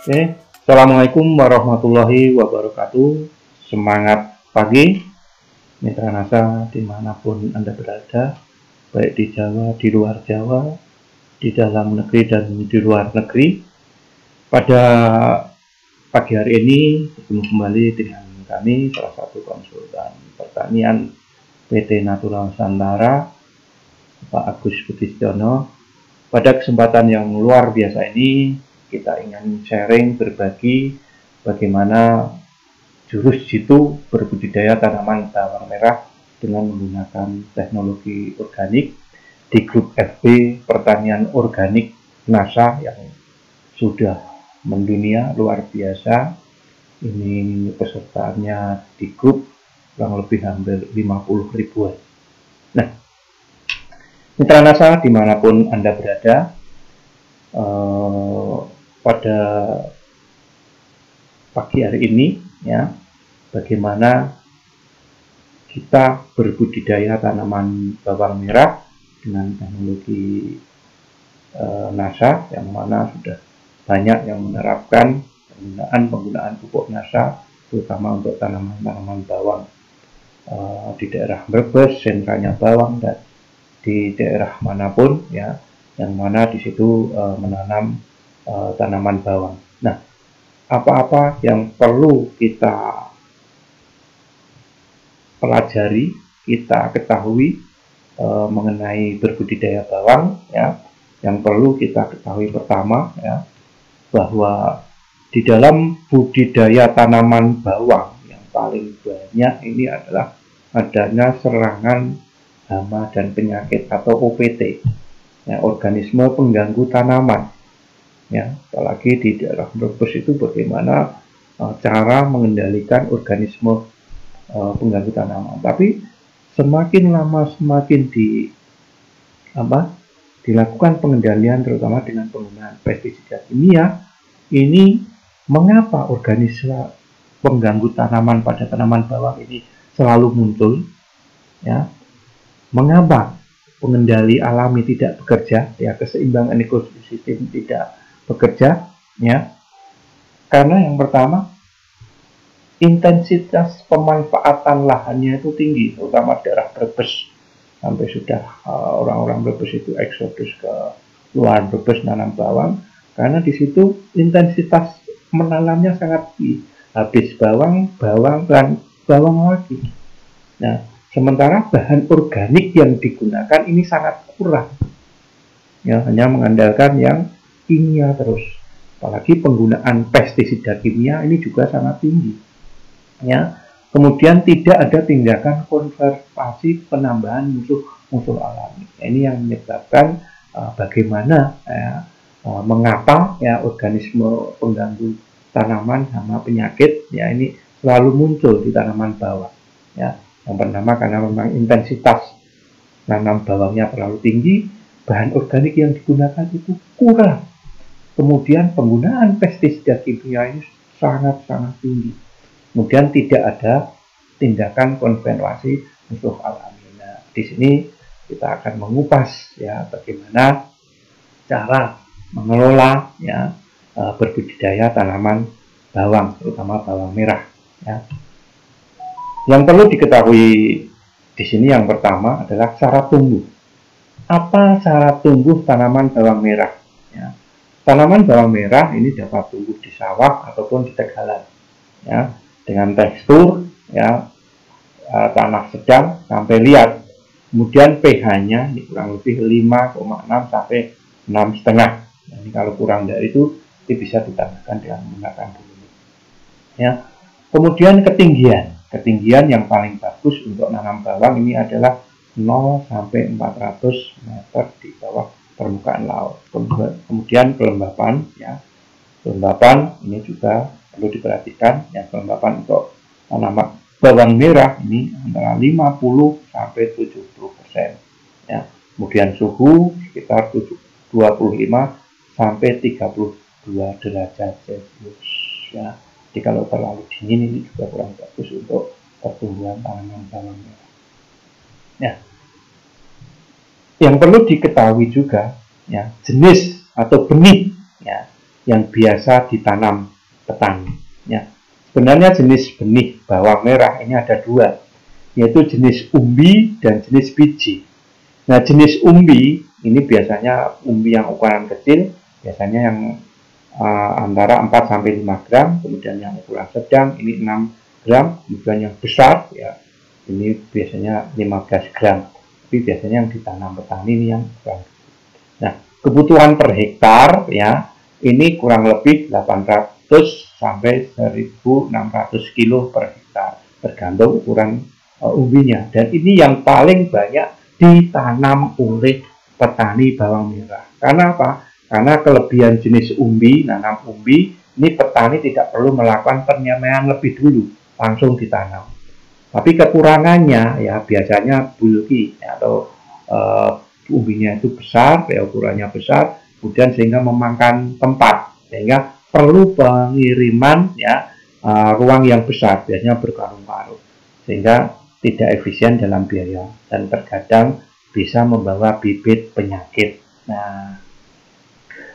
Oke, Assalamualaikum warahmatullahi wabarakatuh. Semangat pagi, mitra NASA dimanapun Anda berada, baik di Jawa, di luar Jawa, di dalam negeri dan di luar negeri. Pada pagi hari ini bertemu kembali dengan kami, salah satu konsultan pertanian PT Natura Nusantara, Pak Agus Budistiono. Pada kesempatan yang luar biasa ini, kita ingin sharing, berbagi bagaimana jurus jitu berbudidaya tanaman bawang merah dengan menggunakan teknologi organik di grup FB Pertanian Organik NASA yang sudah mendunia luar biasa. Ini pesertanya di grup kurang lebih hampir 50 ribuan. Nah, mitra NASA dimanapun Anda berada, pada pagi hari ini ya, bagaimana kita berbudidaya tanaman bawang merah dengan teknologi NASA, yang mana sudah banyak yang menerapkan penggunaan pupuk NASA terutama untuk tanaman-tanaman bawang di daerah Brebes, sentranya bawang, dan di daerah manapun ya, yang mana di situ menanam tanaman bawang. Nah, apa-apa yang perlu kita pelajari, kita ketahui mengenai berbudidaya bawang ya. Yang perlu kita ketahui pertama ya, bahwa di dalam budidaya tanaman bawang yang paling banyak ini adalah adanya serangan hama dan penyakit atau OPT ya, organisme pengganggu tanaman ya. Apalagi di daerah Brebes itu bagaimana cara mengendalikan organisme pengganggu tanaman. Tapi semakin lama semakin dilakukan pengendalian terutama dengan penggunaan pestisida kimia, ini mengapa organisme pengganggu tanaman pada tanaman bawang ini selalu muncul ya? Mengapa pengendali alami tidak bekerja ya, keseimbangan ekosistem tidak bekerja ya? Karena yang pertama, intensitas pemanfaatan lahannya itu tinggi, terutama daerah Brebes. Sampai sudah orang-orang Brebes itu eksodus ke luar Brebes nanam bawang, karena di situ intensitas menanamnya sangat tinggi. Habis bawang, dan bawang lagi. Nah, sementara bahan organik yang digunakan ini sangat kurang. Ya, hanya mengandalkan yang kimia terus. Apalagi penggunaan pestisida kimia ini juga sangat tinggi. Ya, kemudian tidak ada tindakan konservasi penambahan musuh alami. Ini yang menyebabkan bagaimana mengapa ya organisme pengganggu tanaman sama penyakit ya ini selalu muncul di tanaman bawang. Ya, yang pertama karena memang intensitas nanam bawangnya terlalu tinggi, bahan organik yang digunakan itu kurang. Kemudian penggunaan pestisida kimia ini sangat-sangat tinggi. Kemudian tidak ada tindakan konservasi musuh alami. Nah, di sini kita akan mengupas ya bagaimana cara mengelola ya berbudidaya tanaman bawang, terutama bawang merah ya. Yang perlu diketahui di sini yang pertama adalah syarat tumbuh. Apa syarat tumbuh tanaman bawang merah? Ya. Tanaman bawang merah ini dapat tumbuh di sawah ataupun di tegalan, ya, dengan tekstur ya tanah sedang sampai liat. Kemudian pH-nya ini kurang lebih 5,6 sampai 6,5. Nah, ini kalau kurang dari itu bisa ditambahkan dengan menggunakan bulu. Ya. Kemudian ketinggian yang paling bagus untuk nanam bawang ini adalah 0 sampai 400 meter di bawah permukaan laut. Kemudian kelembapan ya. Kelembapan ini juga perlu diperhatikan ya, kelembapan untuk tanaman bawang merah ini antara 50 sampai 70% ya. Kemudian suhu sekitar 25 sampai 32 derajat Celcius ya. Jadi kalau terlalu dingin ini juga kurang bagus untuk pertumbuhan tanaman bawang merah. Ya. Yang perlu diketahui juga ya, jenis atau benih ya yang biasa ditanam petani. Ya. Sebenarnya jenis benih bawang merah ini ada dua, yaitu jenis umbi dan jenis biji. Nah, jenis umbi ini biasanya umbi yang ukuran kecil, biasanya yang antara 4-5 gram, kemudian yang ukuran sedang ini 6 gram, kemudian yang besar ya ini biasanya 15 gram. Tapi biasanya yang ditanam petani ini yang ukuran. Nah, kebutuhan per hektar ya ini kurang lebih 800 sampai 1.600 kilo per hektar, tergantung ukuran umbinya. Dan ini yang paling banyak ditanam oleh petani bawang merah. Karena apa? Karena kelebihan jenis umbi, nanam umbi, ini petani tidak perlu melakukan penyemaian lebih dulu, langsung ditanam. Tapi kekurangannya ya biasanya bulky atau umbinya itu besar, ya ukurannya besar, kemudian sehingga memakan tempat, sehingga perlu pengiriman ya ruang yang besar, biasanya berkarung-karung, sehingga tidak efisien dalam biaya dan terkadang bisa membawa bibit penyakit. Nah,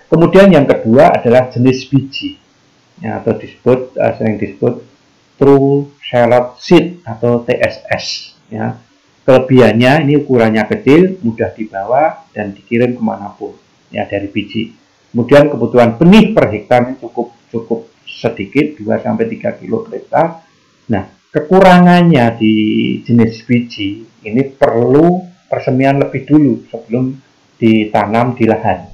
kemudian yang kedua adalah jenis biji ya, atau sering disebut true shallot seed atau TSS ya. Kelebihannya ini ukurannya kecil, mudah dibawa dan dikirim kemanapun ya dari biji. Kemudian kebutuhan benih per hektarnya cukup sedikit, 2-3 kilo per hektar. Nah, kekurangannya di jenis biji ini perlu persemian lebih dulu sebelum ditanam di lahan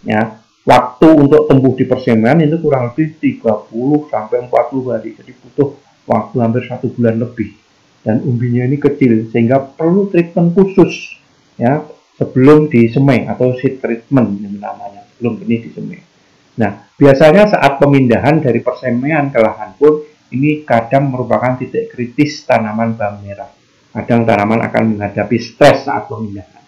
ya. Waktu untuk tumbuh di persemian itu kurang lebih 30-40 hari, jadi butuh waktu hampir 1 bulan lebih. Dan umbinya ini kecil sehingga perlu treatment khusus ya sebelum disemai atau seed treatment namanya, sebelum benih disemai. Nah, biasanya saat pemindahan dari persemaian ke lahan pun ini kadang merupakan titik kritis tanaman bawang merah. Kadang tanaman akan menghadapi stres saat pemindahan.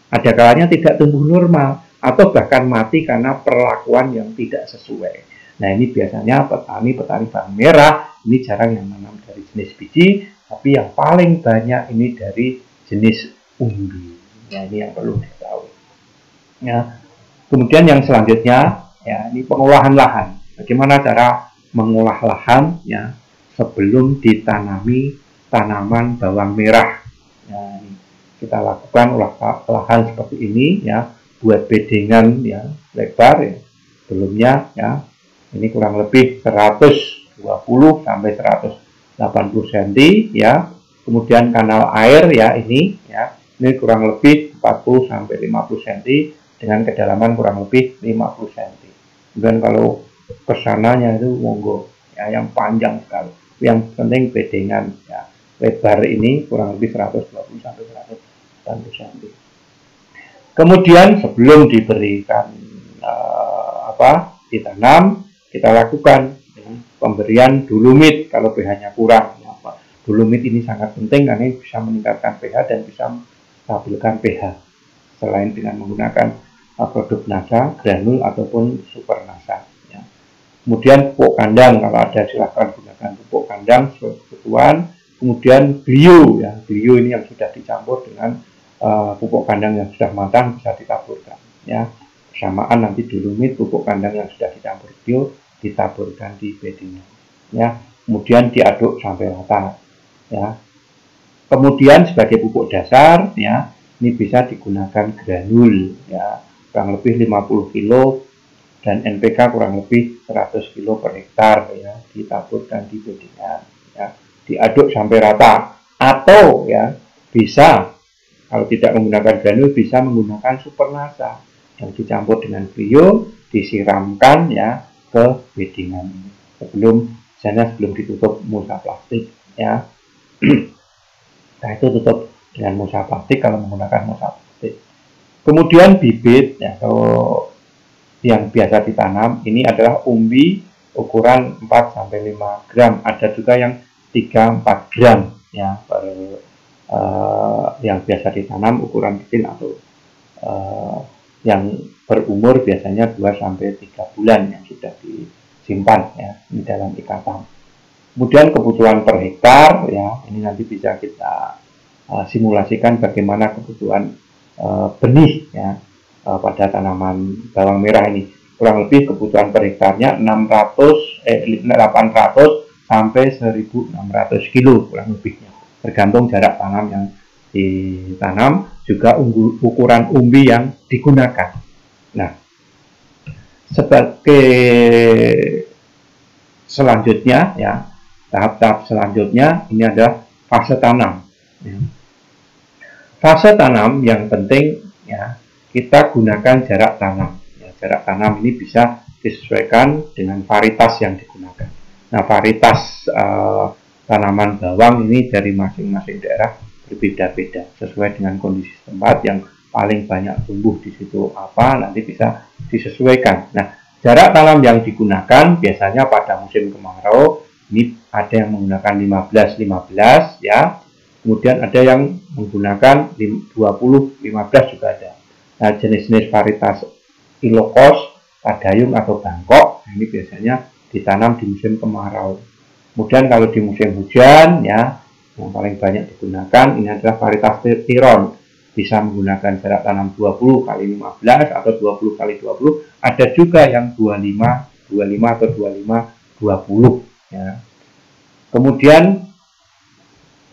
Ada kalanya tidak tumbuh normal atau bahkan mati karena perlakuan yang tidak sesuai. Nah, ini biasanya petani-petani bawang merah ini jarang yang menanam dari jenis biji, tapi yang paling banyak ini dari jenis umbi. Ya, ini yang perlu diketahui. Ya. Kemudian yang selanjutnya, ya ini pengolahan lahan. Bagaimana cara mengolah lahan ya sebelum ditanami tanaman bawang merah. Ya, ini kita lakukan lahan seperti ini ya, buat bedengan ya lebar ya. Sebelumnya ya ini kurang lebih 120 sampai 180 cm ya. Kemudian kanal air ya ini kurang lebih 40 sampai 50 cm dengan kedalaman kurang lebih 50 cm. Kemudian kalau kesananya itu monggo ya yang panjang sekali. Yang penting bedengan ya. Lebar ini kurang lebih 120 sampai 180 cm. Kemudian sebelum diberikan ditanam, kita lakukan pemberian dolomit kalau pH-nya kurang. Dolomit ini sangat penting karena ini bisa meningkatkan pH dan bisa menstabilkan pH. Selain dengan menggunakan produk NASA, granul ataupun super NASA. Ya. Kemudian pupuk kandang kalau ada silahkan gunakan pupuk kandang sesuai kebutuhan. Kemudian bio ya, bio ini yang sudah dicampur dengan pupuk kandang yang sudah matang bisa ditaburkan. Ya. Bersamaan nanti dolomit pupuk kandang yang sudah dicampur bio ditaburkan di beddingnya. Ya. Kemudian diaduk sampai rata. Ya. Kemudian sebagai pupuk dasar ya ini bisa digunakan granul ya kurang lebih 50 kilo dan NPK kurang lebih 100 kilo per hektar ya ditaburkan di beddingan ya diaduk sampai rata atau ya bisa kalau tidak menggunakan granul bisa menggunakan super NASA yang dicampur dengan bio disiramkan ya ke beddingan ini sebelum ditutup mulsa plastik ya. Nah itu tutup dengan mulsa plastik kalau menggunakan mulsa plastik. Kemudian bibit ya kalau yang biasa ditanam ini adalah umbi ukuran 4-5 gram. Ada juga yang 3-4 gram ya per, yang biasa ditanam ukuran kecil atau yang berumur biasanya 2-3 bulan yang sudah disimpan ya di dalam ikatan. Kemudian kebutuhan per hektar ya ini nanti bisa kita simulasikan bagaimana kebutuhan benih ya pada tanaman bawang merah ini. kurang lebih kebutuhan per hektarnya 800 sampai 1.600 kilo kurang lebihnya, tergantung jarak tanam yang ditanam, juga ukuran umbi yang digunakan. Nah, sebagai selanjutnya ya, tahap-tahap selanjutnya ini adalah fase tanam. Fase tanam yang penting ya, kita gunakan jarak tanam. Ya, jarak tanam ini bisa disesuaikan dengan varietas yang digunakan. Nah, varietas tanaman bawang ini dari masing-masing daerah berbeda-beda sesuai dengan kondisi tempat. Yang paling banyak tumbuh di situ apa, nanti bisa disesuaikan. Nah, jarak tanam yang digunakan biasanya pada musim kemarau ini ada yang menggunakan 15-15 ya. Kemudian ada yang menggunakan 20-15 juga ada. Nah, jenis-jenis varietas Ilocos, Padayung atau Bangkok ini biasanya ditanam di musim kemarau. Kemudian kalau di musim hujan ya, yang paling banyak digunakan ini adalah varietas Tiron. Bisa menggunakan jarak tanam 20x15 atau 20x20. Ada juga yang 25 atau 25-20 ya. Kemudian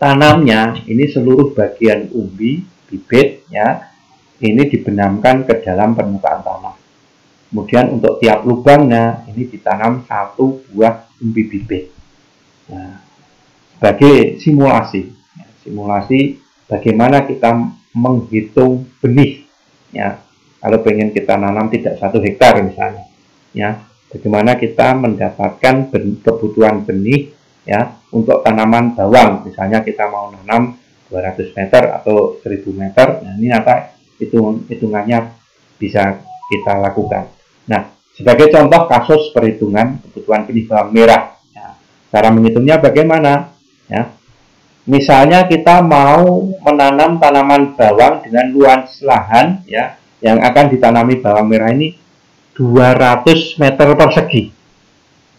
tanamnya ini seluruh bagian umbi, bibit ya, ini dibenamkan ke dalam permukaan tanah. Kemudian untuk tiap lubangnya ini ditanam 1 buah umbi bibit. Nah, sebagai simulasi, ya, simulasi bagaimana kita menghitung benih ya. Kalau pengen kita nanam tidak 1 hektar misalnya ya, bagaimana kita mendapatkan kebutuhan benih ya untuk tanaman bawang, misalnya kita mau nanam 200 meter atau 1000 meter. Nah, ini apa hitungannya bisa kita lakukan. Nah, sebagai contoh kasus perhitungan kebutuhan benih bawang merah ya, cara menghitungnya bagaimana ya. Misalnya kita mau menanam tanaman bawang dengan luas lahan ya, yang akan ditanami bawang merah ini 200 meter persegi.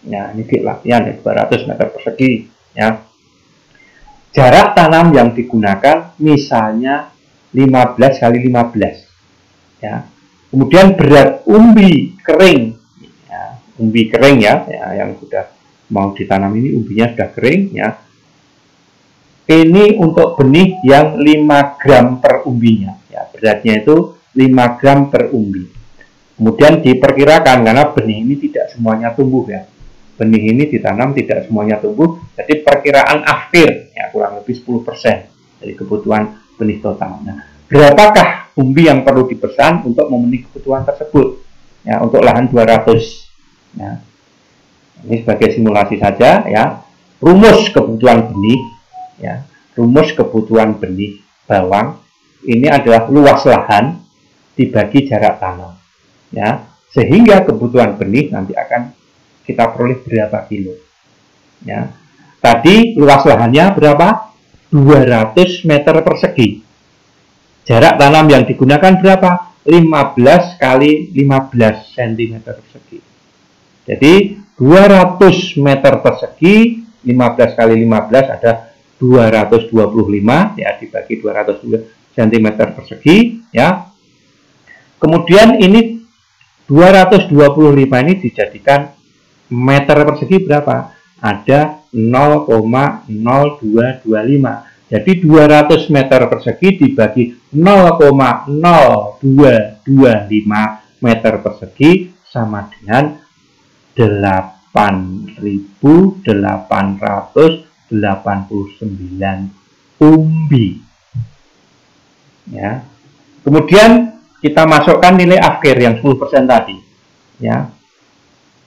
Ya, ini latihan ya, 200 meter persegi ya. Jarak tanam yang digunakan misalnya 15x15 ya. Kemudian berat umbi kering ya, umbi kering ya, yang sudah mau ditanam ini umbinya sudah kering ya. Ini untuk benih yang 5 gram per umbinya ya, beratnya itu 5 gram per umbi. Kemudian diperkirakan karena benih ini tidak semuanya tumbuh ya. Benih ini ditanam tidak semuanya tumbuh, jadi perkiraan akhir ya kurang lebih 10% dari kebutuhan benih total. Nah, berapakah umbi yang perlu dipesan untuk memenuhi kebutuhan tersebut ya, untuk lahan 200 ya. Ini sebagai simulasi saja ya. Rumus kebutuhan benih ya, rumus kebutuhan benih bawang ini adalah luas lahan dibagi jarak tanam ya, sehingga kebutuhan benih nanti akan kita peroleh berapa kilo ya. Tadi luas lahannya berapa? 200 meter persegi. Jarak tanam yang digunakan berapa? 15 x 15 cm persegi. Jadi 200 meter persegi 15 x 15 ada 225 ya, dibagi 200 cm persegi ya. Kemudian ini 225 ini dijadikan meter persegi berapa? Ada 0,0225. Jadi 200 meter persegi dibagi 0,0225 meter persegi sama dengan 8.889 umbi. Ya. Kemudian kita masukkan nilai akhir yang 10% tadi. Ya.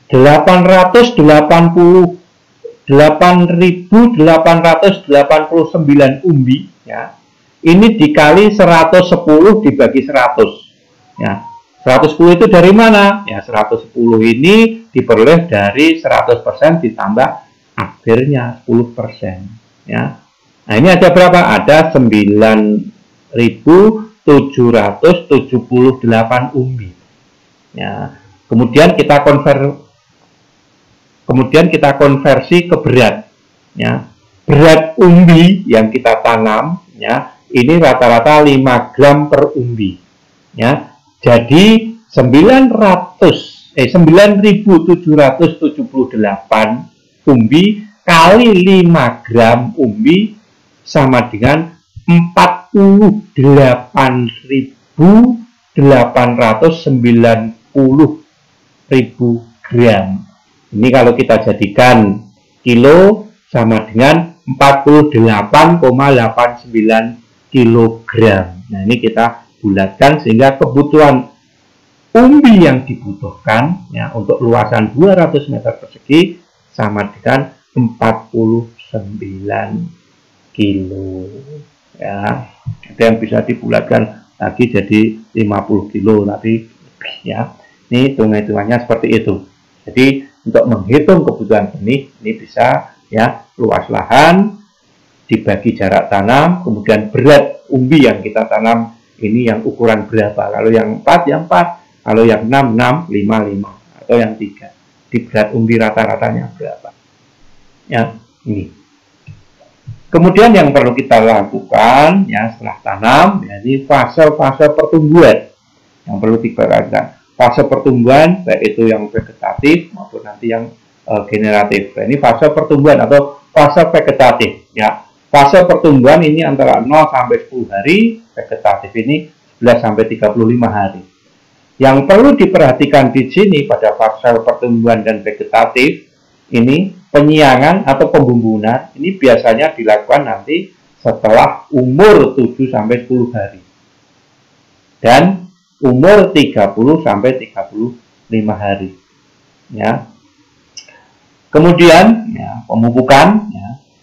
8.889 umbi ya. Ini dikali 110 dibagi 100 ya. 110 itu dari mana? Ya, 110 ini diperoleh dari 100% ditambah akhirnya 10% ya. Nah, ini ada berapa? Ada 9.778 umbi ya. Kemudian kita konversi ke berat ya. Berat umbi yang kita tanam ya, ini rata-rata 5 gram per umbi ya. Jadi 900 9.778 umbi kali 5 gram umbi sama dengan 48.890.000 gram. Ini kalau kita jadikan kilo sama dengan 48,89 kilogram. Nah, ini kita bulatkan sehingga kebutuhan umbi yang dibutuhkan ya untuk luasan 200 meter persegi sama dengan 49 kilo. Ya, ada yang bisa dibulatkan lagi jadi 50 kilo nanti ya. Ini hitung-hitungannya seperti itu. Jadi untuk menghitung kebutuhan benih ini bisa ya luas lahan dibagi jarak tanam, kemudian berat umbi yang kita tanam ini yang ukuran berapa. Kalau yang 4 yang 4, kalau yang 6 6, 5 5, atau yang 3. Di berat umbi rata-ratanya berapa. Ya, ini. Kemudian yang perlu kita lakukan ya setelah tanam, ya, ini fase-fase pertumbuhan yang perlu diperhatikan. Fase pertumbuhan baik itu yang vegetatif maupun nanti yang generatif. Nah, ini fase pertumbuhan atau fase vegetatif ya. Fase pertumbuhan ini antara 0 sampai 10 hari, vegetatif ini 11 sampai 35 hari. Yang perlu diperhatikan di sini pada fase pertumbuhan dan vegetatif ini penyiangan atau pembumbunan ini biasanya dilakukan nanti setelah umur 7 sampai 10 hari. Dan umur 30 sampai 35 hari. Ya. Kemudian ya,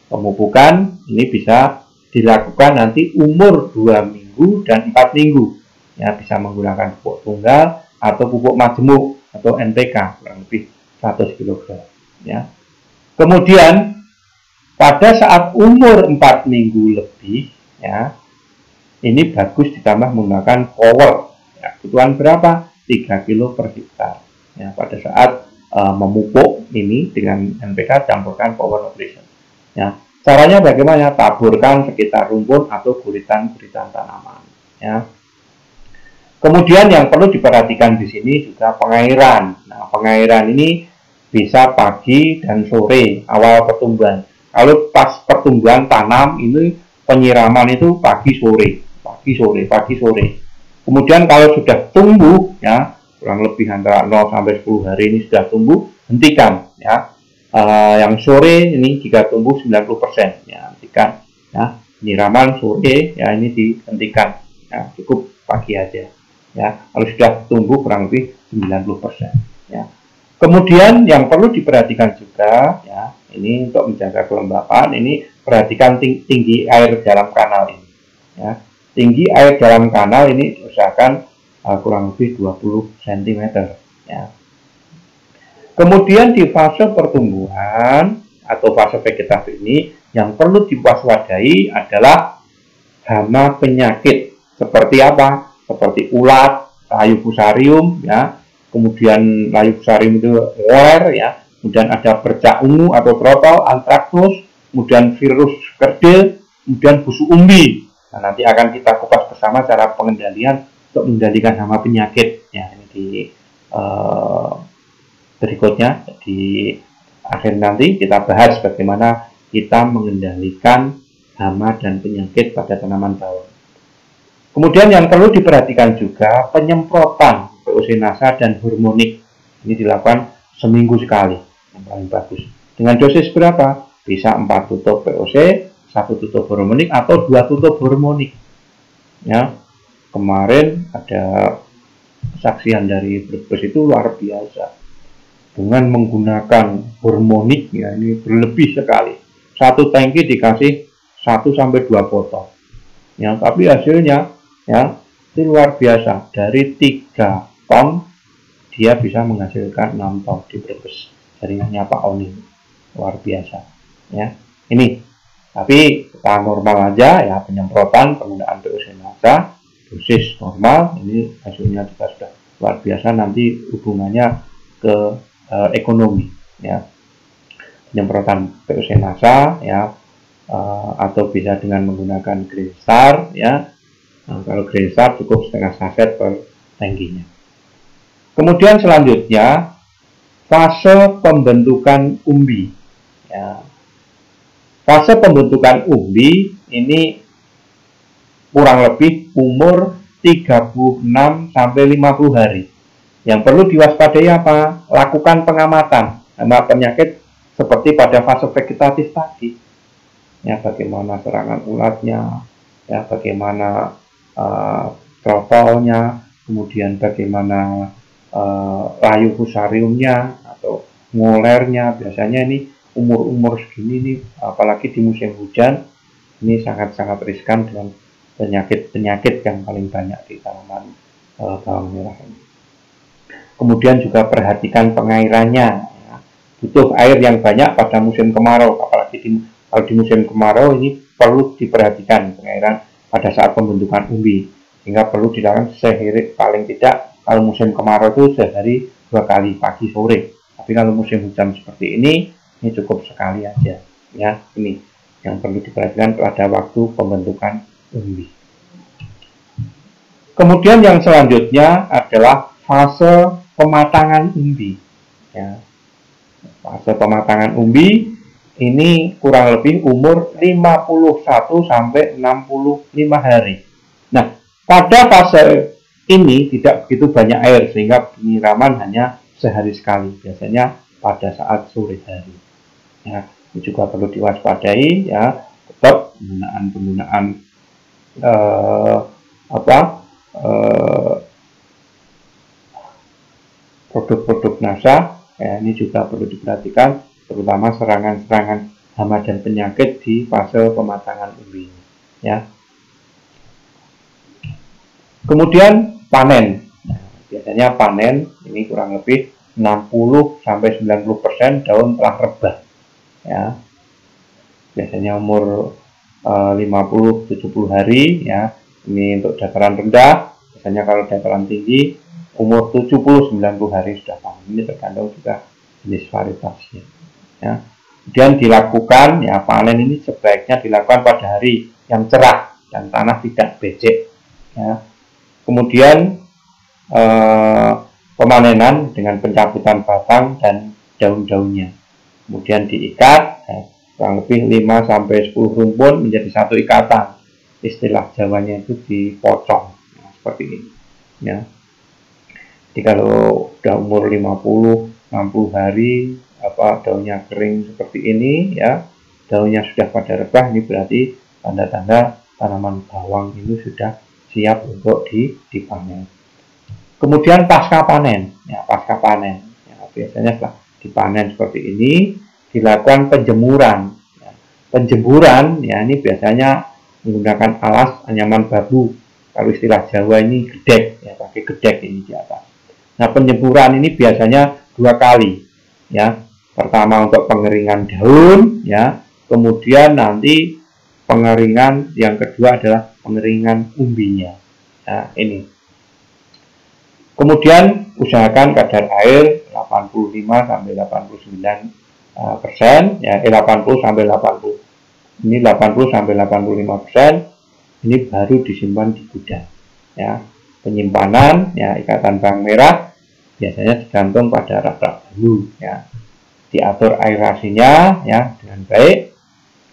pemupukan ini bisa dilakukan nanti umur 2 minggu dan 4 minggu. Ya, bisa menggunakan pupuk tunggal atau pupuk majemuk atau NPK kurang lebih 100 kg. Ya. Kemudian pada saat umur 4 minggu lebih ya, ini bagus ditambah menggunakan power. Ya, kebutuhan berapa? 3 kilo per hektar. Ya, pada saat memupuk ini dengan NPK campurkan power nutrition. Ya, caranya bagaimana? Taburkan sekitar rumpun atau guritan-guritan tanaman. Ya. Kemudian yang perlu diperhatikan di sini juga pengairan. Nah, pengairan ini bisa pagi dan sore awal pertumbuhan. Kalau pas pertumbuhan tanam ini penyiraman itu pagi sore. Kemudian kalau sudah tumbuh ya kurang lebih antara 0 sampai 10 hari ini sudah tumbuh, hentikan ya. Yang sore ini jika tumbuh 90% ya hentikan ya. Penyiraman sore ya ini dihentikan ya, cukup pagi aja ya. Kalau sudah tumbuh kurang lebih 90% ya. Kemudian yang perlu diperhatikan juga ya, ini untuk menjaga kelembapan ini perhatikan tinggi air dalam kanal ini ya. Tinggi air dalam kanal ini usahakan kurang lebih 20 cm ya. Kemudian di fase pertumbuhan atau fase vegetatif ini yang perlu diwaspadai adalah hama penyakit seperti apa? Seperti ulat, layu fusarium ya. Kemudian layu fusarium itu moler ya. Kemudian ada bercak ungu atau trotol, antraknus, kemudian virus kerdil, kemudian busuk umbi. Nah, nanti akan kita kupas bersama cara pengendalian untuk mengendalikan hama penyakit ya, ini di berikutnya di akhir nanti kita bahas bagaimana kita mengendalikan hama dan penyakit pada tanaman bawang. Kemudian yang perlu diperhatikan juga penyemprotan POC-NASA dan hormonik ini dilakukan seminggu sekali yang paling bagus. Dengan dosis berapa? Bisa 4 tutup POC, 1 tutup hormonik atau 2 tutup hormonik. Ya, kemarin ada kesaksian dari Brebes itu luar biasa dengan menggunakan hormonik ya, ini berlebih sekali. 1 tangki dikasih 1 sampai 2 botol. Ya, tapi hasilnya ya itu luar biasa. Dari 3 ton dia bisa menghasilkan 6 ton di Brebes. Jaringannya Pak Oni luar biasa. Ya, ini. Tapi kita normal aja ya penyemprotan penggunaan POC-NASA dosis normal ini hasilnya juga sudah luar biasa. Nanti hubungannya ke ekonomi ya, penyemprotan POC-NASA ya atau bisa dengan menggunakan Green Star ya. Nah, kalau Green Star cukup setengah saset per tangkinya. Kemudian selanjutnya fase pembentukan umbi. Ya. Fase pembentukan umbi ini kurang lebih umur 36 sampai 50 hari. Yang perlu diwaspadai apa? Lakukan pengamatan hama penyakit seperti pada fase vegetatif tadi. Ya, bagaimana serangan ulatnya, ya, bagaimana trotolnya, kemudian bagaimana layu fusariumnya atau ngolernya. Biasanya ini umur-umur segini nih, apalagi di musim hujan, ini sangat-sangat riskan dengan penyakit-penyakit yang paling banyak di tanaman bawang merah ini. Kemudian juga perhatikan pengairannya, ya. Butuh air yang banyak pada musim kemarau, apalagi kalau di musim kemarau ini perlu diperhatikan pengairan pada saat pembentukan umbi, sehingga perlu dilakukan sehari, paling tidak kalau musim kemarau itu sehari 2 kali, pagi sore. Tapi kalau musim hujan seperti ini cukup sekali aja, ya. Ini yang perlu diperhatikan pada waktu pembentukan umbi. Kemudian yang selanjutnya adalah fase pematangan umbi. Ya. Fase pematangan umbi ini kurang lebih umur 51 sampai 65 hari. Nah, pada fase ini tidak begitu banyak air sehingga penyiraman hanya sehari sekali, biasanya pada saat sore hari. Ya, ini juga perlu diwaspadai, ya. Tetap penggunaan produk-produk NASA, ya, ini juga perlu diperhatikan, terutama serangan-serangan hama dan penyakit di fase pematangan umbi, ya. Kemudian panen. Nah, biasanya panen ini kurang lebih 60 sampai 90% daun telah rebah, ya. Biasanya umur 50-70 hari, ya. Ini untuk dataran rendah. Biasanya kalau dataran tinggi umur 70-90 hari sudah panen. Ini tergantung juga jenis varietasnya, ya. Kemudian dilakukan, ya, panen ini sebaiknya dilakukan pada hari yang cerah dan tanah tidak becek, ya. Kemudian pemanenan dengan pencabutan batang dan daun-daunnya. Kemudian diikat, ya, kurang lebih 5-10 rumpun menjadi satu ikatan. Istilah Jawanya itu dipocong, ya, seperti ini, ya. Jadi kalau udah umur 50-60 hari, daunnya kering seperti ini, ya, daunnya sudah pada rebah, ini berarti tanda-tanda tanaman bawang ini sudah siap untuk dipanen. Kemudian pasca panen, ya, pasca panen, ya, biasanya setelah dipanen seperti ini dilakukan penjemuran. Ya. Penjemuran, ya, ini biasanya menggunakan alas anyaman babu. Kalau istilah Jawa ini gedek, ya, pakai gedek ini di atas. Nah, penjemuran ini biasanya 2 kali, ya. Pertama untuk pengeringan daun, ya. Kemudian nanti pengeringan yang kedua adalah pengeringan umbinya. Nah, ini. Kemudian usahakan kadar air 85 sampai 89%, ya, 80 sampai 80. Ini 80 sampai 85%. Ini baru disimpan di gudang, ya. Penyimpanan, ya, ikatan bawang merah biasanya digantung pada rak-rak bambu, ya. Diatur aerasinya, ya, dengan baik.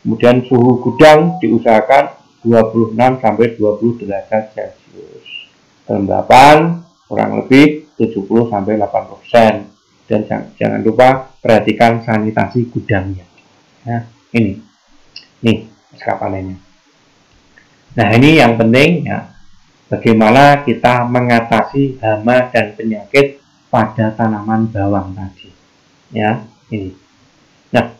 Kemudian suhu gudang diusahakan 26 sampai 20 derajat Celcius. Kelembapan kurang lebih 70 sampai 80%. Dan jangan lupa perhatikan sanitasi gudangnya. Ya, ini pasca panennya. Nah, ini yang penting, ya. Bagaimana kita mengatasi hama dan penyakit pada tanaman bawang tadi, ya, ini. Nah,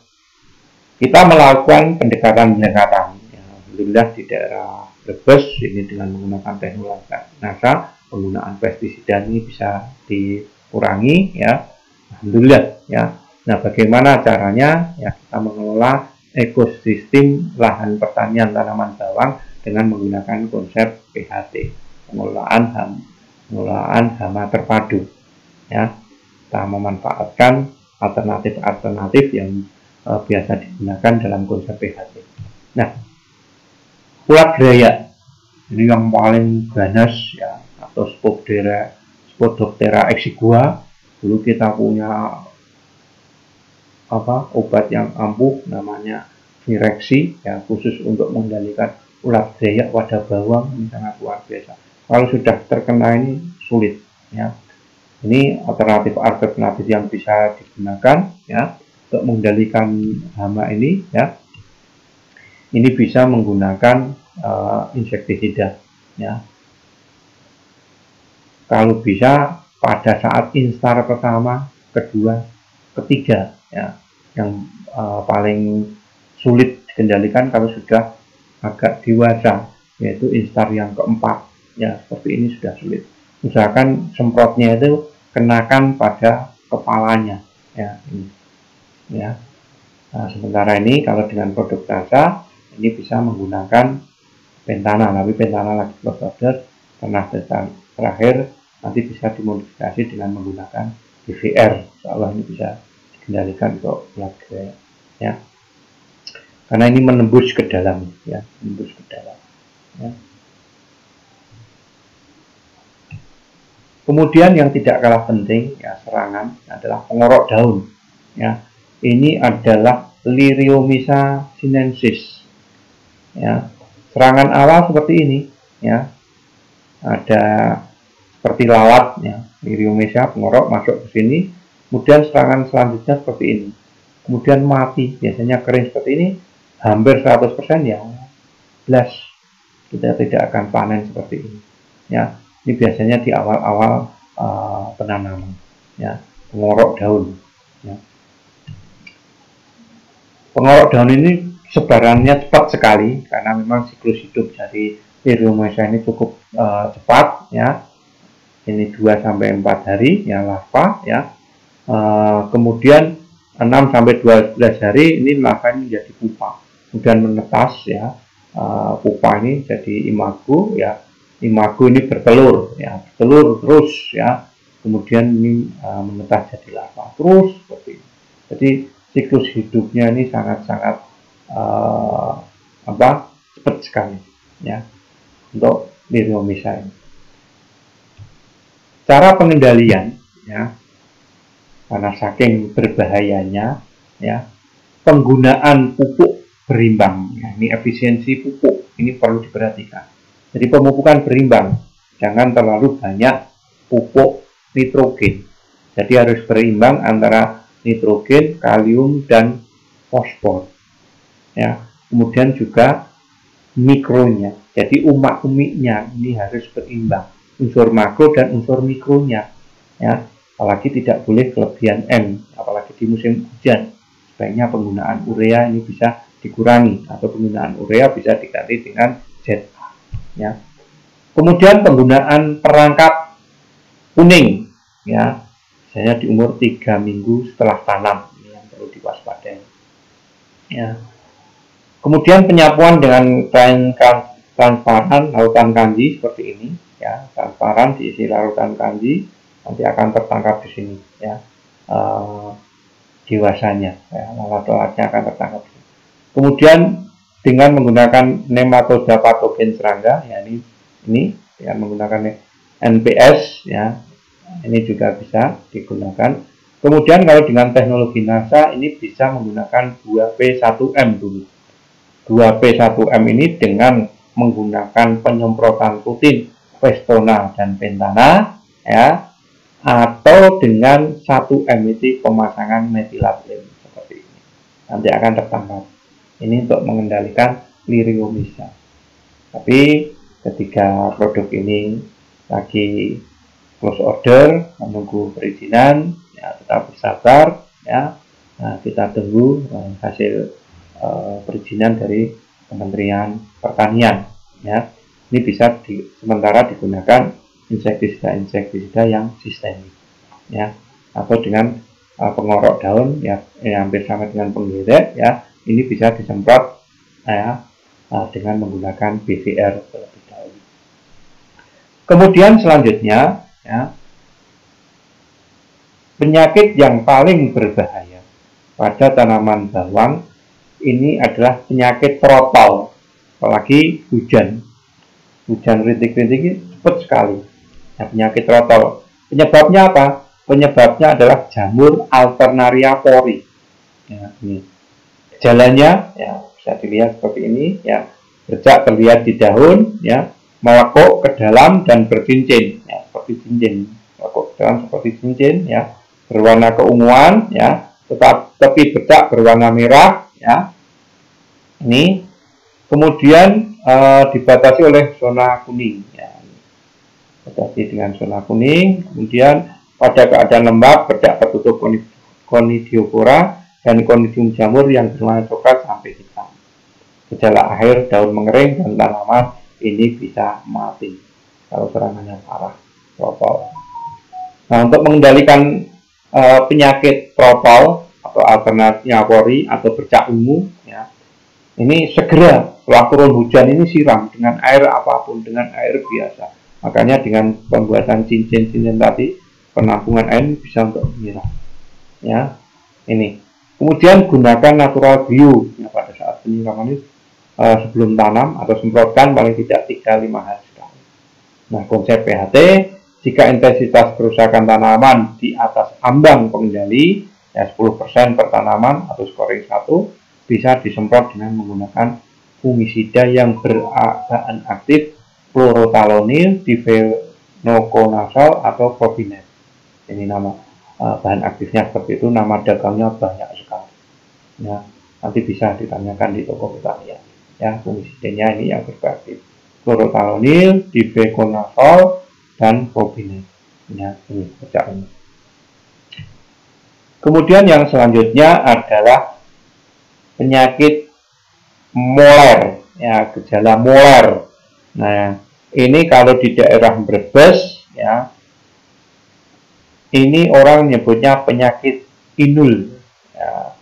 kita melakukan pendekatan-pendekatan, ya, alhamdulillah di daerah Brebes ini dengan menggunakan teknologi NASA, penggunaan pestisida ini bisa dikurangi, ya, alhamdulillah, ya. Nah, bagaimana caranya? Ya, kita mengelola ekosistem lahan pertanian tanaman bawang dengan menggunakan konsep PHT, pengelolaan hama terpadu, ya. Kita memanfaatkan alternatif-alternatif yang biasa digunakan dalam konsep PHT. Nah, ulat graya ini yang paling ganas, ya, atau Spophera Lepidoptera exigua. Dulu kita punya obat yang ampuh namanya Vireksi, ya, khusus untuk mengendalikan ulat dayak pada bawang. Ini sangat luar biasa. Kalau sudah terkena ini sulit, ya. Ini alternatif yang bisa digunakan, ya, untuk mengendalikan hama ini, ya. Ini bisa menggunakan insektisida, ya. Kalau bisa pada saat instar pertama, kedua, ketiga, ya, yang paling sulit dikendalikan kalau sudah agak dewasa, yaitu instar yang keempat, ya, seperti ini sudah sulit. Usahakan semprotnya itu kenakan pada kepalanya, ya, ini, ya. Nah, sementara ini kalau dengan produk TASA ini bisa menggunakan Pentana, tapi Pentana lagi close order karena terakhir nanti bisa dimodifikasi dengan menggunakan BVR. Insyaallah ini bisa dikendalikan untuk ulat dayak, ya. Karena ini menembus ke dalam, ya, menembus ke dalam, ya. Kemudian yang tidak kalah penting, ya, serangan adalah pengorok daun, ya. Ini adalah Liriomyza sinensis, ya. Serangan awal seperti ini, ya. Ada seperti lalat, ya, Liriomyza pengorok masuk ke sini, kemudian serangan selanjutnya seperti ini, kemudian mati, biasanya kering seperti ini, hampir 100% ya, belas kita tidak akan panen seperti ini, ya. Ini biasanya di awal-awal penanaman, ya, pengorok daun, ya. Pengorok daun ini sebarannya cepat sekali karena memang siklus hidup dari Liriomyza ini cukup cepat, ya. Ini 2-4 hari, ya, larva, ya. Kemudian 6-12 hari ini larva ini menjadi pupa, kemudian menetas, ya. Pupa ini jadi imago, ya. Imago ini bertelur, ya, bertelur terus, ya. Kemudian ini menetas jadi larva terus seperti ini. Jadi siklus hidupnya ini sangat-sangat cepat sekali, ya, untuk Liriomyza ini. Cara pengendalian, ya, karena saking berbahayanya, ya, penggunaan pupuk berimbang, ya, ini efisiensi pupuk ini perlu diperhatikan. Jadi pemupukan berimbang, jangan terlalu banyak pupuk nitrogen. Jadi harus berimbang antara nitrogen, kalium, dan fosfor, ya. Kemudian juga mikronya, jadi umak-umiknya ini harus berimbang, unsur makro dan unsur mikronya, ya. Apalagi tidak boleh kelebihan N, apalagi di musim hujan. Sebaiknya penggunaan urea ini bisa dikurangi, atau penggunaan urea bisa diganti dengan ZA, ya. Kemudian penggunaan perangkap kuning, ya, misalnya di umur 3 minggu setelah tanam, ini yang perlu diwaspadai, ya. Kemudian penyapuan dengan kain transparan lautan kanji seperti ini, ya, transparan diisi larutan kanji, nanti akan tertangkap di sini, ya, dewasanya, ya, lalat-lalatnya akan tertangkap di sini. Kemudian dengan menggunakan nematoda patogen serangga, ya, ini ya, menggunakan NPS, ya, ini juga bisa digunakan. Kemudian kalau dengan teknologi NASA ini bisa menggunakan 2P1M dulu. 2P1M ini dengan menggunakan penyemprotan rutin Vestona dan Pentana, ya, atau dengan 1 ml pemasangan metilatlin seperti ini, nanti akan tertangkap. Ini untuk mengendalikan Liriomyza. Tapi ketika produk ini lagi close order, menunggu perizinan, ya, tetap bersabar, ya. Nah, kita tunggu hasil perizinan dari Kementerian Pertanian, ya. Ini bisa sementara digunakan insektisida yang sistemik, ya, atau dengan pengorok daun, ya, yang hampir sama dengan penggedek, ya. Ini bisa disemprot, ya, dengan menggunakan BVR terlebih dahulu. Kemudian selanjutnya, ya, penyakit yang paling berbahaya pada tanaman bawang ini adalah penyakit trotol, apalagi hujan rintik-rintik cepat sekali. Nah, penyakit trotol Penyebabnya apa? Penyebabnya adalah jamur Alternaria pori. Ya, ini gejalanya ya bisa dilihat seperti ini ya, bercak terlihat di daun ya, melekuk ke dalam dan bercincin ya, seperti cincin, melekuk ke dalam seperti cincin ya, berwarna keunguan ya, tetapi bercak berwarna merah ya. Ini kemudian dibatasi oleh zona kuning ya, dibatasi dengan zona kuning. Kemudian pada keadaan lembab bercak tertutup Conidiopora dan Conidium jamur yang berwarna coklat sampai hitam. Gejala akhir daun mengering dan tanaman ini bisa mati kalau serangannya parah. Propol. Nah, untuk mengendalikan penyakit propol atau Alternaria pori atau bercak ungu ya, ini segera setelah turun hujan ini siram dengan air apapun, dengan air biasa. Makanya dengan pembuatan cincin-cincin tadi, penampungan air bisa untuk menyiram. Ya, ini. Kemudian gunakan natural bio ya, pada saat penyiraman ini sebelum tanam atau semprotkan paling tidak 3-5 hari sekali. Nah, konsep PHT, jika intensitas kerusakan tanaman di atas ambang pengendali ya 10% per tanaman atau scoring 1, bisa disemprot dengan menggunakan fungisida yang berbahan aktif chlorothalonil, difenoconazole atau propinet. Ini nama bahan aktifnya seperti itu, nama dagangnya banyak sekali. Ya, nanti bisa ditanyakan di toko petani ya, fungisidanya ini yang beraktif chlorothalonil, difenoconazole dan propinet. Ya, ini kerjaannya. Kemudian yang selanjutnya adalah penyakit moler, ya, gejala moler. Nah, ini kalau di daerah Brebes, ya, ini orang menyebutnya penyakit inul. Ya,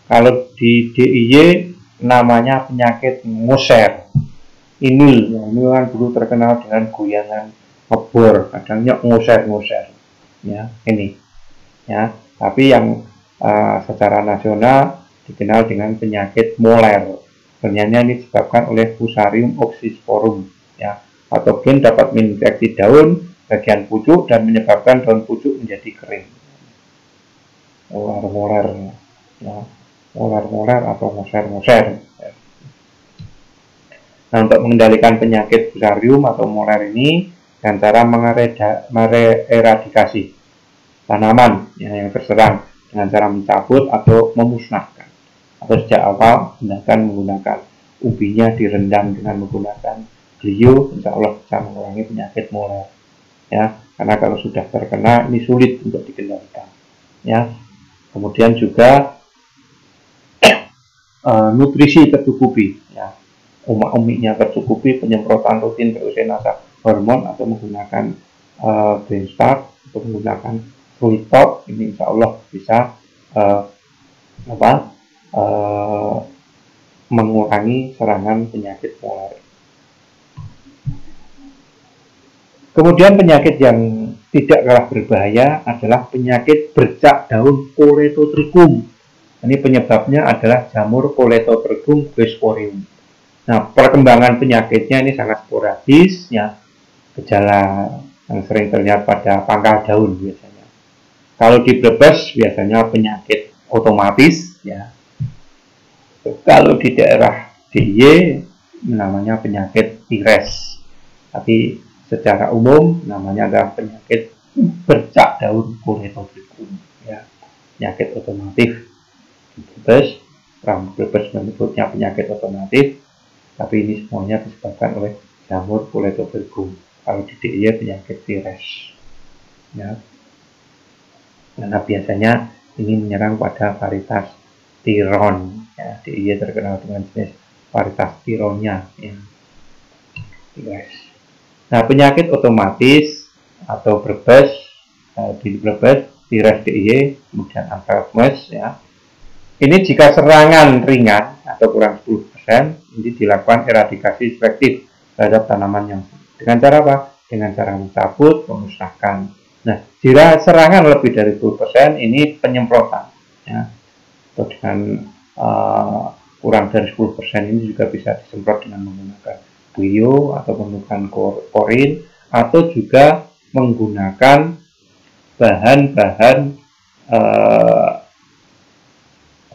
kalau di DIY namanya penyakit moser. Inul, ya, ini kan dulu terkenal dengan goyangan ngebor, kadangnya ngoser-ngoser. Ya, ini, ya. Tapi yang secara nasional dikenal dengan penyakit moler. Sebenarnya ini disebabkan oleh Fusarium oxysporum ya. Patogen dapat menginfeksi daun bagian pucuk dan menyebabkan daun pucuk menjadi kering. Moler ya. Moler atau moser-moser. Nah, untuk mengendalikan penyakit Fusarium atau moler ini dan cara mereradikasi tanaman ya, yang terserang dengan cara mencabut atau memusnahkan. Atau sejak awal menggunakan ubinya direndam dengan menggunakan glio, insya Allah bisa mengurangi penyakit moler. Ya, karena kalau sudah terkena ini sulit untuk dikendalikan. Ya, kemudian juga nutrisi tercukupi. Ya, umiknya tercukupi, penyemprotan rutin berusinasa hormon atau menggunakan Green Start atau menggunakan Fluid Top, ini insya Allah bisa mengurangi serangan penyakit moler. Kemudian penyakit yang tidak kalah berbahaya adalah penyakit bercak daun Colletotrichum. Ini penyebabnya adalah jamur Colletotrichum guisporium. Nah, perkembangan penyakitnya ini sangat sporadis ya. Gejala yang sering terlihat pada pangkal daun biasanya. Kalau di Brebes biasanya penyakit otomatis ya. Kalau di daerah DIY namanya penyakit pires. Tapi secara umum namanya adalah penyakit bercak daun Colletotrichum ya. Penyakit otomatis di Brebes, orang Brebes menyebutnya penyakit otomatis, tapi ini semuanya disebabkan oleh jamur Colletotrichum. Kalau di DIY penyakit pires ya. Karena biasanya ini menyerang pada varietas tiron ya, DIY terkenal dengan jenis varietas tironnya ya. Nah, penyakit otomatis atau Brebes di Brebes, pires DIY, kemudian Antracnose ya. Ini jika serangan ringan atau kurang 10%, ini dilakukan eradikasi selektif terhadap tanaman yang dengan cara apa? Dengan cara mencabut, memusnahkan. Nah, jika serangan lebih dari 10%, ini penyemprotan ya. Atau dengan kurang dari 10% ini juga bisa disemprot dengan menggunakan bio atau menggunakan korin atau juga menggunakan bahan-bahan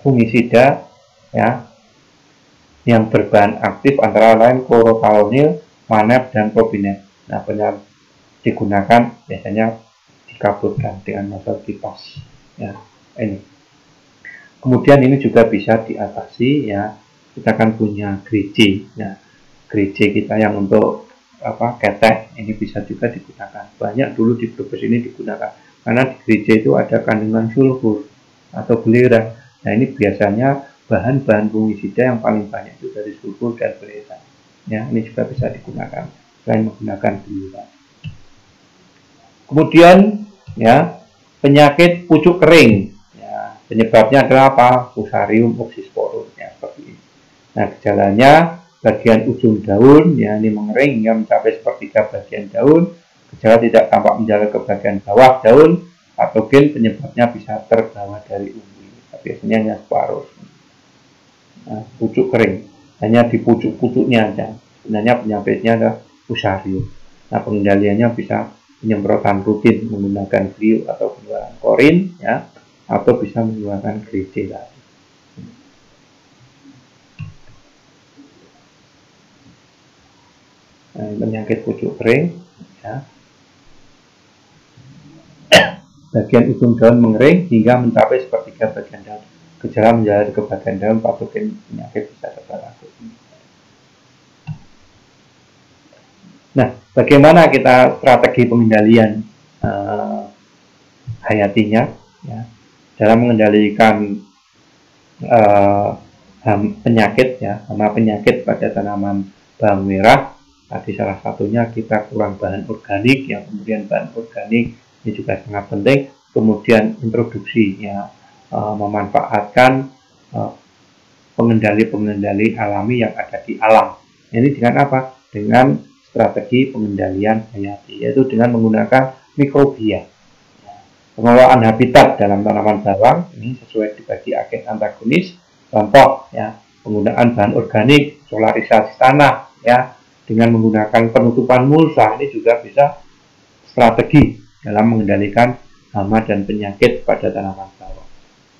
fungisida ya yang berbahan aktif antara lain chlorothalonil, manep, dan propinet. Nah, benar digunakan biasanya dikaburkan dengan metode kipas. Ya, ini. Kemudian ini juga bisa diatasi ya. Kita kan punya gerije. Nah, gerije kita yang untuk ketek ini bisa juga digunakan. Banyak dulu di Brebes ini digunakan karena di gerije itu ada kandungan sulfur atau belerang. Nah, ini biasanya bahan-bahan fungisida yang paling banyak itu dari sulfur dan belerang. Ya, ini juga bisa digunakan selain menggunakan belerang. Kemudian ya, penyakit pucuk kering. Ya, penyebabnya adalah apa? Fusarium oxysporum ya, seperti ini. Nah, gejalanya bagian ujung daun ya ini mengering hingga mencapai sepertiga bagian daun. Gejala tidak tampak menjalar ke bagian bawah daun. Patogen penyebabnya bisa terbawa dari umbi. Biasanya hanya separuh. Nah, pucuk kering hanya di pucuk-pucuknya aja. Sebenarnya penyakitnya adalah fusarium. Nah, pengendaliannya bisa penyemprotan rutin menggunakan Vio atau penularan korin ya, atau bisa menggunakan gerije lagi. Nah, penyakit pucuk kering ya. Bagian ujung daun mengering hingga mencapai sepertiga bagian daun. Gejala menjalar ke bagian daun, patogen penyakit bisa terbawa. Nah, bagaimana kita strategi pengendalian hayatinya ya, dalam mengendalikan penyakit ya, hama penyakit pada tanaman bawang merah. Tadi salah satunya kita kurang bahan organik, yang kemudian bahan organik ini juga sangat penting. Kemudian introduksi ya, memanfaatkan pengendali-pengendali alami yang ada di alam. Ini dengan apa? Dengan strategi pengendalian hayati, yaitu dengan menggunakan mikrobia. Pengelolaan habitat dalam tanaman bawang ini sesuai dibagi agen antagonis. Contoh ya, penggunaan bahan organik, solarisasi tanah ya, dengan menggunakan penutupan mulsa ini juga bisa strategi dalam mengendalikan hama dan penyakit pada tanaman bawang.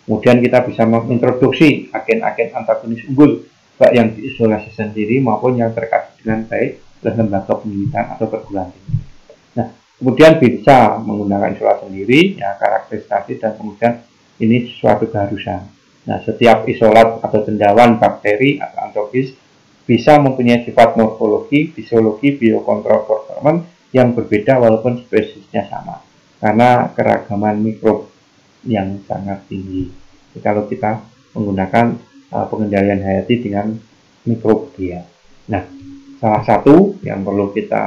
Kemudian kita bisa mengintroduksi agen-agen antagonis unggul, baik yang diisolasi sendiri maupun yang terkait dengan baik oleh lembaga penelitian atau perguruan tinggi. Nah, kemudian bisa menggunakan isolat sendiri, ya karakterisasi, dan kemudian ini suatu keharusan. Nah, setiap isolat atau cendawan bakteri atau antropis bisa mempunyai sifat morfologi, fisiologi, biokontrol performance yang berbeda walaupun spesiesnya sama, karena keragaman mikrob yang sangat tinggi. Jadi, kalau kita menggunakan pengendalian hayati dengan mikrobia. Nah, salah satu yang perlu kita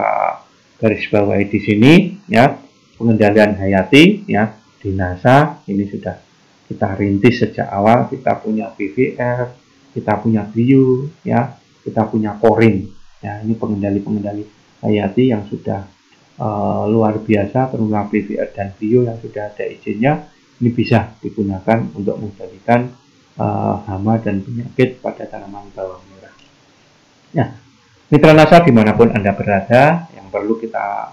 garis bawahi di sini ya, pengendalian hayati ya di NASA ini sudah kita rintis sejak awal. Kita punya PVR, kita punya Bio ya, kita punya korin ya. Ini pengendali hayati yang sudah luar biasa, terutama PVR dan Bio yang sudah ada izinnya. Ini bisa digunakan untuk mengendalikan hama dan penyakit pada tanaman bawang merah. Ya, mitra NASA dimanapun Anda berada, yang perlu kita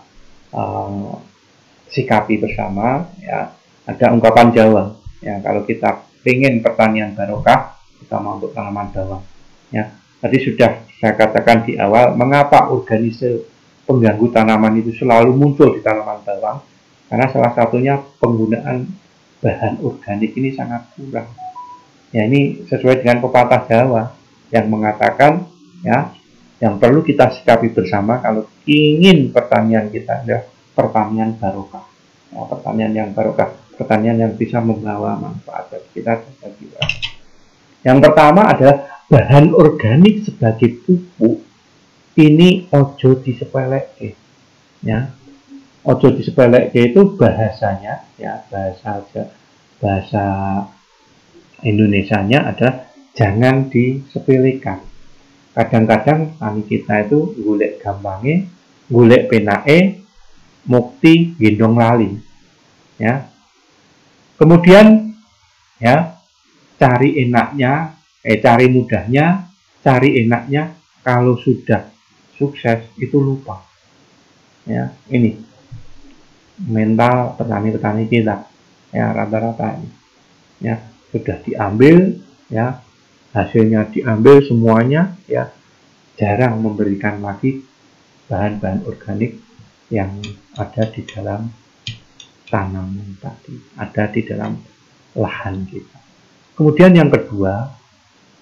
sikapi bersama ya, ada ungkapan Jawa ya, kalau kita ingin pertanian barokah, terutama untuk tanaman bawang ya. Tadi sudah saya katakan di awal, mengapa organisme pengganggu tanaman itu selalu muncul di tanaman bawang, karena salah satunya penggunaan bahan organik ini sangat kurang ya. Ini sesuai dengan pepatah Jawa yang mengatakan ya, yang perlu kita sikapi bersama kalau ingin pertanian kita adalah pertanian barokah ya, pertanian yang barokah, pertanian yang bisa membawa manfaat bagi kita dan bagi orang. Yang pertama adalah bahan organik sebagai pupuk ini ojo disepelekke ya. Ojo disepelekke itu bahasanya ya, bahasa Indonesianya adalah jangan disepelekan. Kadang-kadang tani kita itu golek gampange, golek penake, mukti gendong lali ya. Kemudian ya, cari enaknya, cari mudahnya, cari enaknya, kalau sudah sukses itu lupa ya. Ini mental petani-petani kita, ya rata-rata ini, ya sudah diambil, ya hasilnya diambil semuanya, ya jarang memberikan lagi bahan-bahan organik yang ada di dalam tanaman tadi, ada di dalam lahan kita. Kemudian yang kedua,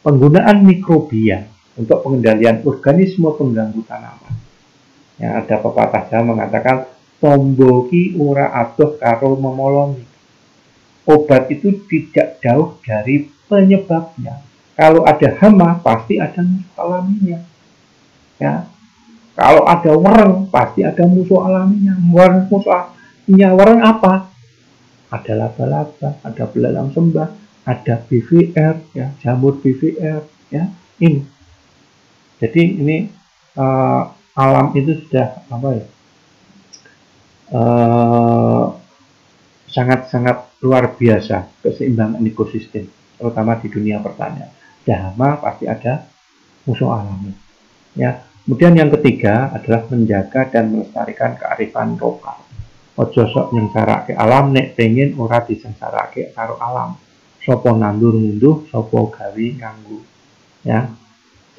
penggunaan mikrobia untuk pengendalian organisme pengganggu tanaman. Ya, ada pepatah Jawa mengatakan tombo ki ora adoh karo memolongi. Obat itu tidak jauh dari penyebabnya. Kalau ada hama pasti ada musuh alaminya. Ya, kalau ada wereng pasti ada musuh alaminya. Wereng apa? Ada laba-laba, ada belalang sembah, ada BVR, ya jamur BVR, ya ini. Jadi ini alam itu sudah apa ya? Sangat-sangat luar biasa keseimbangan ekosistem, terutama di dunia pertanian. Ada hama pasti ada musuh alami. Ya. Kemudian yang ketiga adalah menjaga dan melestarikan kearifan lokal. Ojo sok nyengsarake alam nek pengen ora disengsarake karo alam. Sopo nandur ngunduh, sopo gawe nganggu. Ya.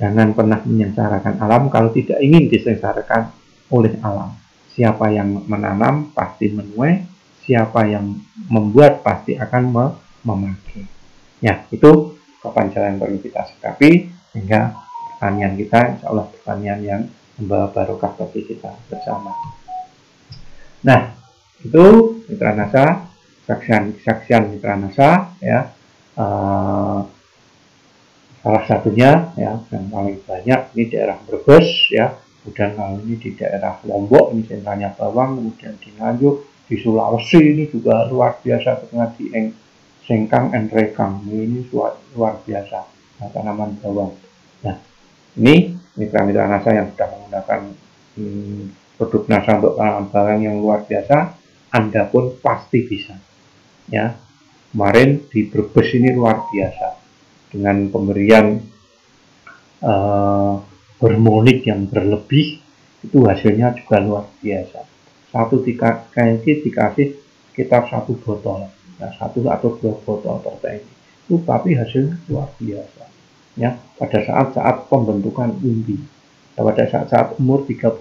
Jangan pernah menyengsarakan alam kalau tidak ingin disengsarakan oleh alam. Siapa yang menanam pasti menuai, siapa yang membuat pasti akan memakai. Ya, itu kepanjangan perlu kita sikapi sehingga pertanian kita insya Allah pertanian yang membawa barokah bagi kita bersama. Nah, itu Mitra NASA, kesaksian Mitra NASA, ya. Salah satunya ya yang paling banyak ini daerah Brebes, ya, kemudian kalau ini di daerah Lombok ini sentranya bawang, kemudian di Nganjuk, di Sulawesi ini juga luar biasa, tengah di Sengkang and Rekang ini luar biasa, nah, tanaman bawang. Nah, ini mitra-mitra NASA yang sudah menggunakan produk NASA untuk tanaman bawang yang luar biasa, Anda pun pasti bisa. Ya, kemarin di Brebes ini luar biasa dengan pemberian hormonik yang berlebih, itu hasilnya juga luar biasa. Satu TKI dikasih sekitar 1 botol, nah 1 atau 2 botol per itu, tapi hasilnya luar biasa. Ya, pada saat-saat pembentukan umbi, pada saat-saat umur 35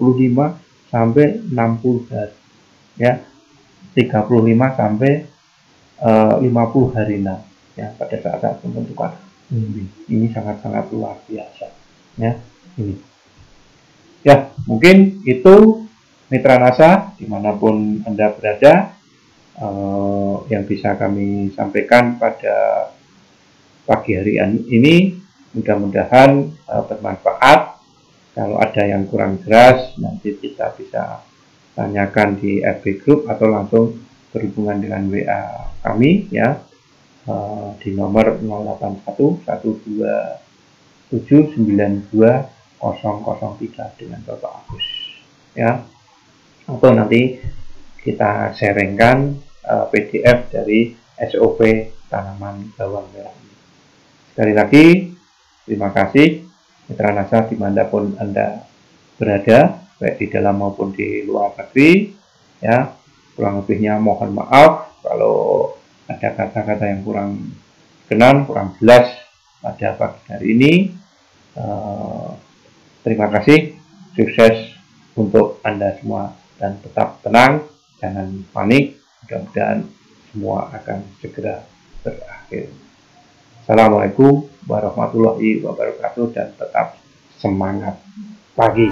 sampai 60 hari, ya 35 sampai 50 hari ya pada saat-saat pembentukan umbi. Ini sangat-sangat luar biasa, ya ini. Ya, mungkin itu Mitra NASA dimanapun Anda berada, yang bisa kami sampaikan pada pagi hari ini. Mudah-mudahan bermanfaat. Kalau ada yang kurang jelas nanti kita bisa tanyakan di FB Group atau langsung berhubungan dengan WA kami, ya, di nomor 081127920003 dengan Bapak Agus, ya, atau nanti kita sharingkan PDF dari SOP tanaman bawang merah ini. Sekali lagi terima kasih Mitra NASA dimanapun Anda berada, baik di dalam maupun di luar negeri, ya. Kurang lebihnya mohon maaf kalau ada kata-kata yang kurang berkenan, kurang jelas pada pagi hari ini. Terima kasih, sukses untuk Anda semua dan tetap tenang, jangan panik, mudah-mudahan semua akan segera berakhir. Assalamualaikum warahmatullahi wabarakatuh dan tetap semangat pagi.